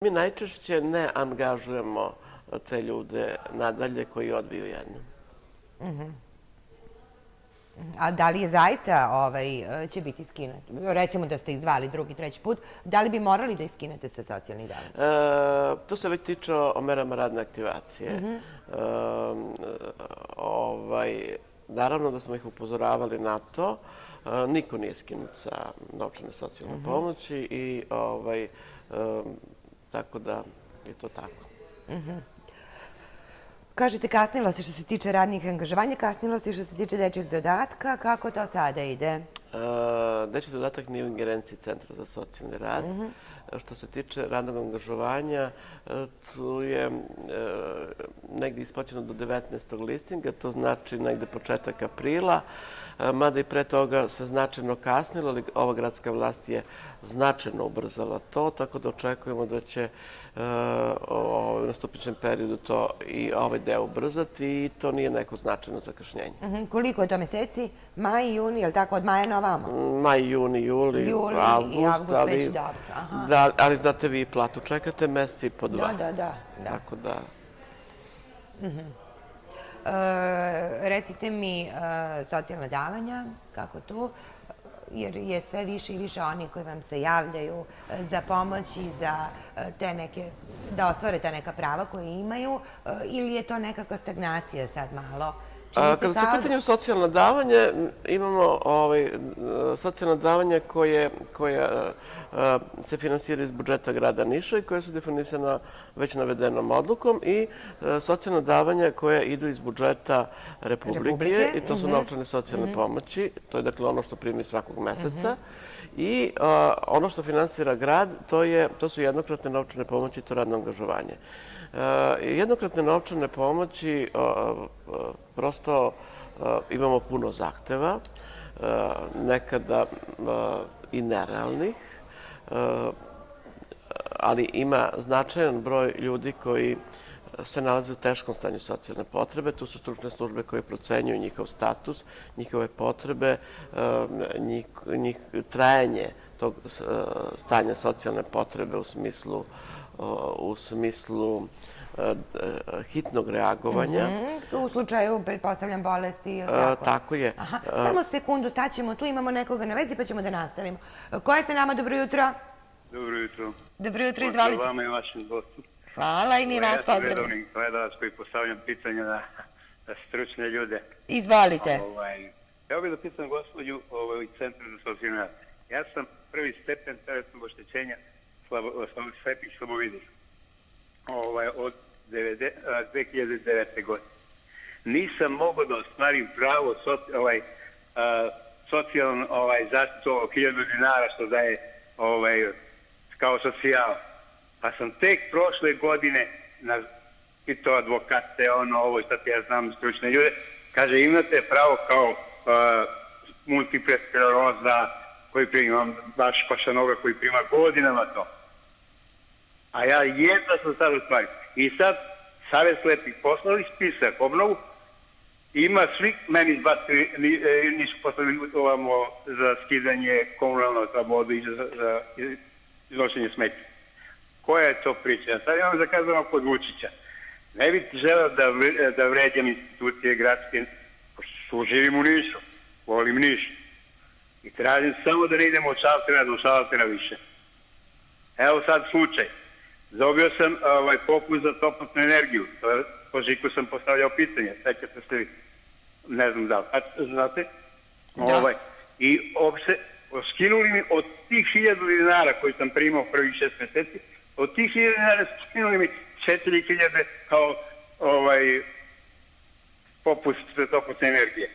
Mi najčešće ne angažujemo te ljude nadalje koji odbiju jedno. A da li je zaista će biti skinut? Recimo da ste ih zvali drugi, treći put. Da li bi morali da ih skinete sa socijalnih davanja? To se već tiče o merama radne aktivacije. Naravno da smo ih upozoravali na to. Niko nije skinut sa novčane socijalne pomoći i tako da je to tako. Kažete, kasnilo se što se tiče radnih angažovanja, kasnilo se što se tiče dečjeg dodatka. Kako to sada ide? Dečji dodatak nije u ingerenciji Centra za socijalni rad. Što se tiče radnog angažovanja, tu je negdje isplaćeno do 19. listinga, to znači negdje početak aprila, mada i pre toga se značajno kasnilo, ali ova gradska vlast je značajno ubrzala to, tako da očekujemo da će u nastupićem periodu to i ovaj deo ubrzati i to nije neko značajno zakašnjenje. Koliko je to meseci? Maj, juni, je li tako od maja na ovamo? Maj, juni, juli, avgust, ali znate vi platu čekate mesec i po dva. Da. Tako da... Recite mi socijalna davanja, kako tu? Jer je sve više i više oni koji vam se javljaju za pomoć i za te neke, da ostvare ta neka prava koje imaju, ili je to nekakva stagnacija sad malo? Kada se pitanju socijalno davanje, imamo socijalno davanje koje se finansira iz budžeta grada Niša i koje su definisana već navedenom odlukom i socijalno davanje koje idu iz budžeta Republike i to su novčane socijalne pomoći. To je dakle ono što primi svakog meseca. I ono što finansira grad, to su jednokratne novčane pomoći i to radno angažovanje. Jednokratne novčane pomoći, prosto imamo puno zahteva, nekada i nerealnih, ali ima značajan broj ljudi koji se nalaze u teškom stanju socijalne potrebe. Tu su stručne službe koje procenjuju njihov status, njihove potrebe, trajanje tog stanja socijalne potrebe u smislu hitnog reagovanja. U slučaju, pretpostavljam, bolesti ili tako? Tako je. Samo sekundu, staćemo tu, imamo nekoga na vezi pa ćemo da nastavimo. Ko je sa nama? Dobro jutro. Dobro jutro. Dobro jutro, izvalite. Pozdrav vama i vašem gostu. Hvala i mi vas pozdravim. Ja sam redovnik gledalac koji postavljam pitanja na stručne ljude. Izvolite. Ja bih da pitam gospođu u Centru za socijalni rad. Ja sam prvi stepen telesnog oštećenja slepih slabovidih od 2009. godine. Nisam mogao da ostvarim pravo socijalnu zaštitu 1000 dinara što daje kao socijala. Pa sam tek prošle godine pitao advokate, ovo što ja znam stručne ljude, kaže imate pravo kao multiple skleroza koji primam, baš pašanoga koji prima godinama to. A ja jedva sam sad ostvario. I sad Savez slepih poslali spisak obnovu, ima svi, meni nisu poslali za skidanje komunalnog za vodu i za iznošenje smeća. Koja je to priča? Ja sad imam zakazano kod Vučića. Ne bih želeo da vređam institucije gradske, pošto živim u Nišu, volim Niš. I tražim samo da ne idemo od šaltera do šaltera više. Evo sad slučaj. Dobio sam popust za toplotnu energiju. Po Žiku sam postavljao pitanje. Sećate se vi? Ne znam da li. Znate? I skinuli mi od tih 1000 dinara koji sam primao prvih 6 meseci, od tih 1000 dinara skinuli mi 4000 kao popust za toplotne energije.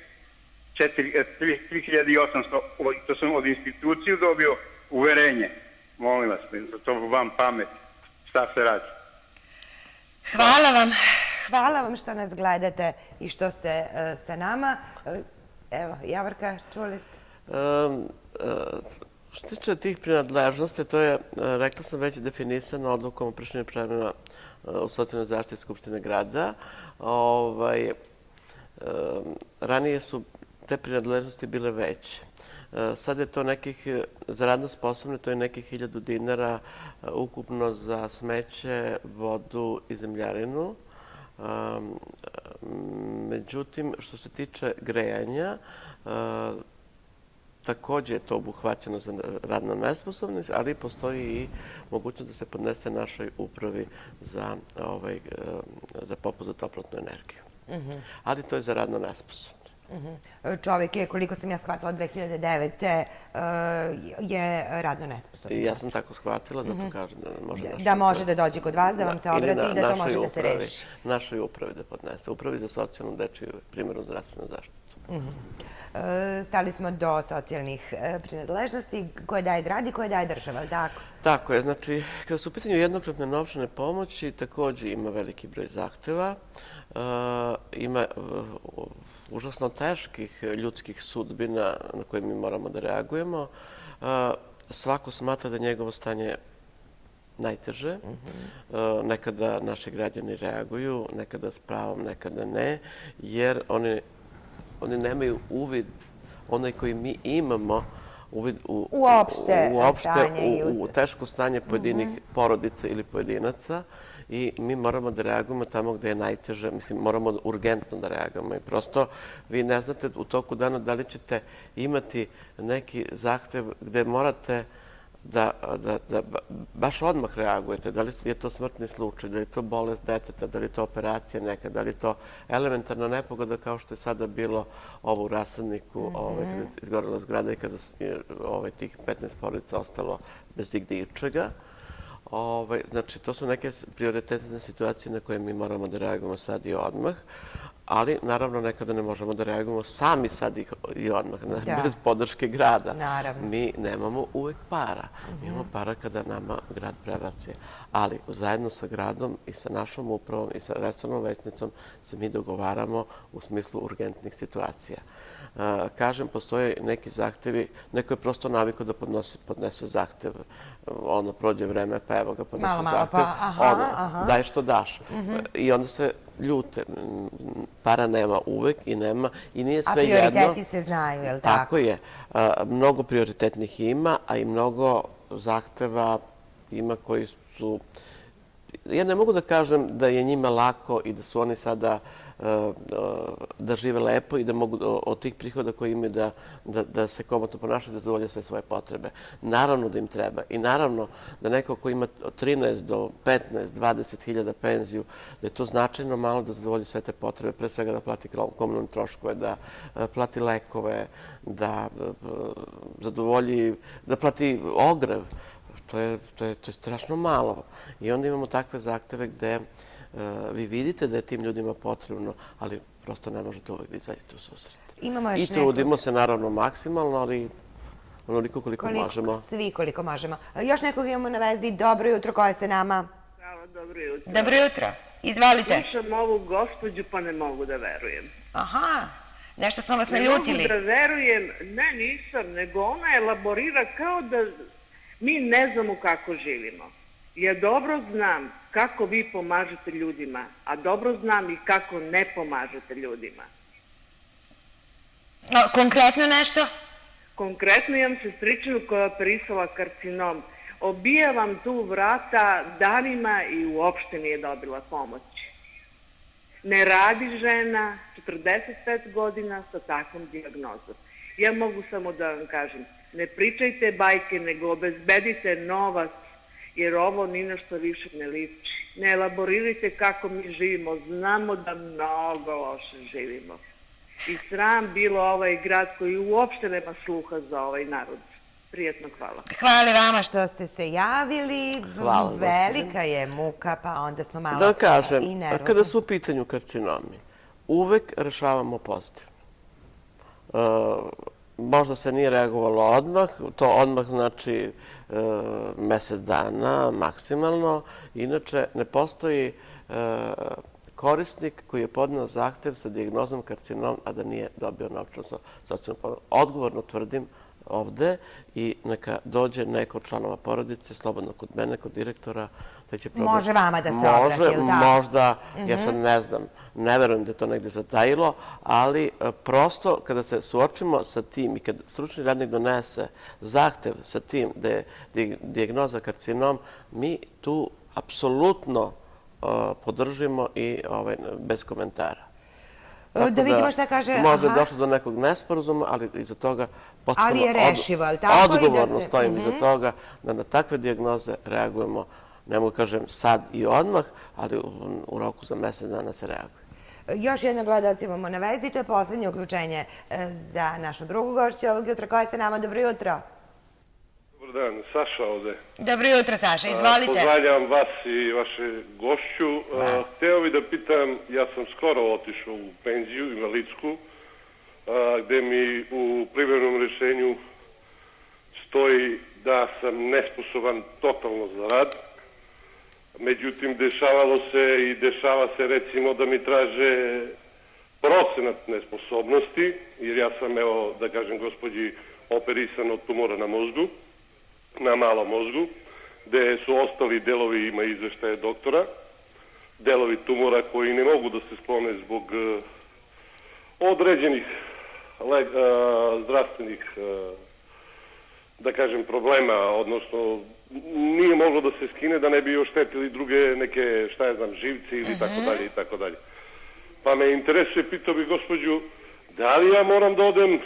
3800, to sam od instituciju dobio uverenje. Molim vas, to vam pamet. Šta se radi? Hvala vam što nas gledate i što ste sa nama. Evo, Javorka, čuli ste? Što se tiče tih prinadležnosti, to je, rekla sam, već definisano odlukom o prešenju prema u socijalnoj zaštiti Skupštine grada. Ranije su te prinadležnosti bile veće. Sad je to nekih, za radno sposobne, to je nekih 1000 dinara ukupno za smeće, vodu i zemljarinu. Međutim, što se tiče grejanja, takođe je to obuhvaćeno za radno nesposobne, ali postoji i mogućnost da se podnese našoj upravi za popust za toplotnu energiju. Ali to je za radno nesposobne. Čovek je, koliko sam ja shvatila, 2009. je radno nesposobno. I ja sam tako shvatila, zato kažem da može da dođe kod vas, da vam se obrati i da to može da se reši. Našoj upravi da podnese. Upravi za socijalnu, dečiju i primarnu zdravstvenu zaštitu. Stali smo do socijalnih prinadležnosti koje daje grad i koje daje država, ali tako? Tako je. Znači, kada su u pitanju jednokratne novčane pomoći, takođe ima veliki broj zahteva. Ima užasno teških ljudskih sudbina na koje mi moramo da reagujemo. Svako smatra da njegovo stanje najteže. Nekada naši građani reaguju, nekada s pravom, nekada ne, jer oni nemaju uvid, onaj koji mi imamo, uvid u teško stanje pojedinih porodica ili pojedinaca i mi moramo da reagujemo tamo gde je najteže, mislim, moramo urgentno da reagujemo i prosto vi ne znate u toku dana da li ćete imati neki zahtev gde morate da baš odmah reagujete, da li je to smrtni slučaj, da li je to bolest deteta, da li je to operacija neka, da li je to elementarna nepogoda kao što je sada bilo ovo u Rasadniku, kada je izgorela zgrada i kada je tih 15 porodica ostalo bez igde ičega. Znači, to su neke prioritetne situacije na koje mi moramo da reagujemo sad i odmah, ali naravno nekada ne možemo da reagujemo sami sad i odmah, bez podrške grada. Mi nemamo uvek para. Mi imamo para kada nama grad prebaci. Ali zajedno sa gradom i sa našom upravom i sa resornom većnicom se mi dogovaramo u smislu urgentnih situacija. Kažem, postoje neki zahtevi, neko je prosto navikao da podnese zahtev. Ono, prođe vreme, pa evo ga, podnese zahtev. Daj što daš. I onda se ljute. Para nema uvek i nema i nije sve jedno. A prioriteti se znaju, je li tako? Tako je. Mnogo prioritetnih ima, a i mnogo zahteva ima koji su... Ja ne mogu da kažem da je njima lako i da su oni sada da žive lepo i da mogu od tih prihoda koje imaju da se komotno ponašaju, da zadovolje sve svoje potrebe. Naravno da im treba i naravno da neko ko ima 13 do 15, 20 hiljada penziju, da je to značajno malo da zadovolji sve te potrebe, pre svega da plati komunalne troškove, da plati lekove, da zadovolji, da plati ogrev. To je strašno malo. I onda imamo takve zahteve gde vi vidite da je tim ljudima potrebno, ali prosto ne možete uvek da izađete u susret. I trudimo se naravno maksimalno, ali onoliko koliko možemo. Svi koliko možemo. Još nekog imamo na vezi. Dobro jutro, ko je sa nama? Bravo, dobro jutro. Dobro jutro. Izvolite. Slušam ovu gospođu pa ne mogu da verujem. Aha, nešto smo vas naljutili. Ne mogu da verujem, ne nisam, nego ona elaborira kao da mi ne znamo kako živimo. Ja dobro znam kako vi pomažete ljudima, a dobro znam i kako ne pomažete ljudima. Konkretno nešto? Konkretno imam sestričnu koja je operisala karcinom. Obija vam tu vrata danima i uopšte nije dobila pomoć. Ne radi žena, 45 godina sa takvom dijagnozom. Ja mogu samo da vam kažem, ne pričajte bajke, nego obezbedite novac, jer ovo ni na što više ne liči. Ne elaborirajte kako mi živimo, znamo da mnogo loše živimo. I sram bilo ovaj grad koji uopšte nema sluha za ovaj narod. Prijetno hvala. Hvala vama što ste se javili. Velika je muka, pa onda smo malo i nervozni. Da kažem, kada su u pitanju karcinomi, uvek rešavamo pozitivno. Možda se nije reagovalo odmah, to odmah znači mesec dana maksimalno. Inače, ne postoji korisnik koji je podneo zahtev sa dijagnozom karcinom, a da nije dobio novčanu socijalnu pomoć. Odgovorno tvrdim ovde i neka dođe neko od članova porodice, slobodno kod mene, kod direktora, treći problem. Može vama da se obrati, ili tako? Možda, ja sad ne znam, ne verujem da je to negde zatajilo, ali prosto kada se suočimo sa tim i kad stručni radnik donese zahtev sa tim da je dijagnoza karcinom, mi tu apsolutno podržimo i bez komentara. Da vidimo šta kaže... Možda je došlo do nekog nesporazuma, ali iza toga potpuno... Ali je rešivo, ali tako? Odgovorno stojim iza toga da na takve dijagnoze reagujemo, ne mogu kažem sad i odmah, ali u roku za mesec dana se reaguje. Još jedno gledalci imamo na vezi, to je poslednje uključenje za našu drugu gošću ovog jutra. Koja ste nama? Dobro jutro. Dobar dan, Saša ovde. Dobro jutro, Saša, izvolite. Pozdravljam vas i vaše gošću. Hteo bih da pitam, ja sam skoro otišao u penziju, invalidsku, gde mi u privremenom rešenju stoji da sam nesposoban totalno za rad. Međutim, dešavalo se i dešava se recimo da mi traže procenat nesposobnosti, jer ja sam, evo, da kažem gospođi, operisan od tumora na mozgu, na malom mozgu, gde su ostali delovi, ima izveštaje doktora, delovi tumora koji ne mogu da se sklone zbog određenih zdravstvenih, da kažem, problema, odnosno nije moglo da se skine da ne bi oštetili druge neke, šta ja znam, živci ili tako dalje i tako dalje. Pa me interesuje, pitao bih gospođu, da li ja moram da odem,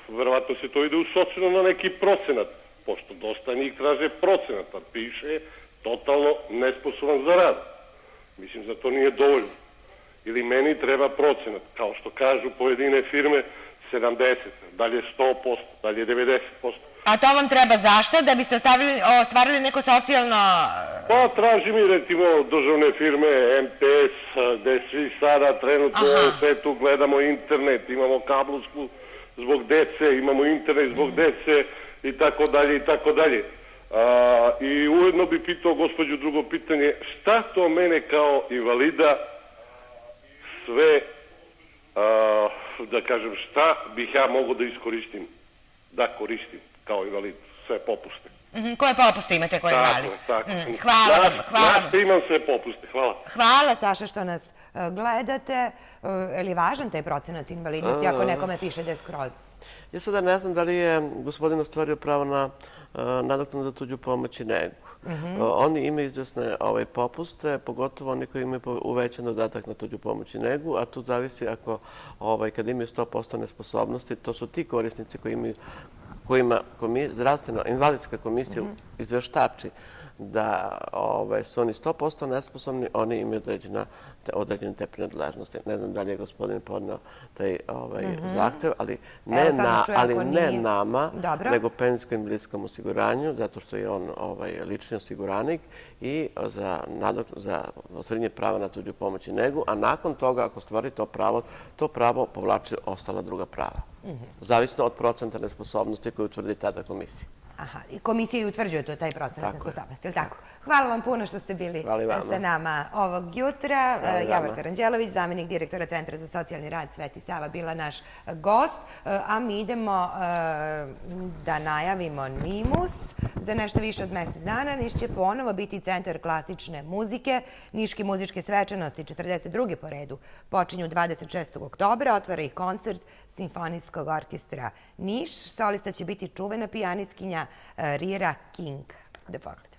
verovatno se to ide u socijalno na neki procenat, pošto dosta njih traže procenat, a piše totalno nesposoban za rad. Mislim da to nije dovoljno. Ili meni treba procenat, kao što kažu pojedine firme, 70, dalje 100%, dalje 90%. A to vam treba zašto? Da biste ostvarili neko socijalno... Pa traži mi recimo državne firme, MTS, gde svi sada trenutno u svetu gledamo internet, imamo kablovsku zbog dece, imamo internet zbog dece i tako dalje i tako dalje. I ujedno bi pitao gospođu drugo pitanje, šta to mene kao invalida sve, da kažem, šta bih ja mogao da iskoristim, da koristim kao invalid, sve popuste. Koje popuste imate koji invalid? Tako. Hvala vam. Imam sve popuste, hvala. Hvala, Saša, što nas gledate. Je li važan taj procenat invalidnosti ako nekome piše da je skroz? Ja sada ne znam da li je gospodin ostvario pravo na nadoknadu za tuđu pomoć i negu. Oni imaju izvesne popuste, pogotovo oni koji imaju uvećan dodatak na tuđu pomoć i negu, a tu zavisi ako kada imaju 100% nesposobnosti, to su ti korisnici kojima zdravstvena invalidska komisija izveštači da su oni 100% nesposobni, oni imaju određene te prinadležnosti. Ne znam da li je gospodin podneo taj zahtev, ali ne nama, nego penzijsko-invalidskom osiguranju, zato što je on lični osiguranik i za ostvarenje prava na tuđu pomoć i negu, a nakon toga, ako stvari to pravo povlači ostala druga prava. Zavisno od procenta nesposobnosti koju utvrdi tada komisija. Aha, i komisija i utvrđuje to, taj procenat nesposobnosti, je li tako? Hvala vam puno što ste bili sa nama ovog jutra. Javorka Ranđelović, zamenik direktora Centra za socijalni rad Sveti Sava, bila naš gost. A mi idemo da najavimo Nimus. Za nešto više od mesec dana Niš će ponovo biti centar klasične muzike. Niške muzičke svečanosti, 42. po redu, počinju 26. oktobra. Otvara ih koncert Simfonijskog orkestra Niš. Solista će biti čuvena pijanistkinja Rira King. Da pogledamo.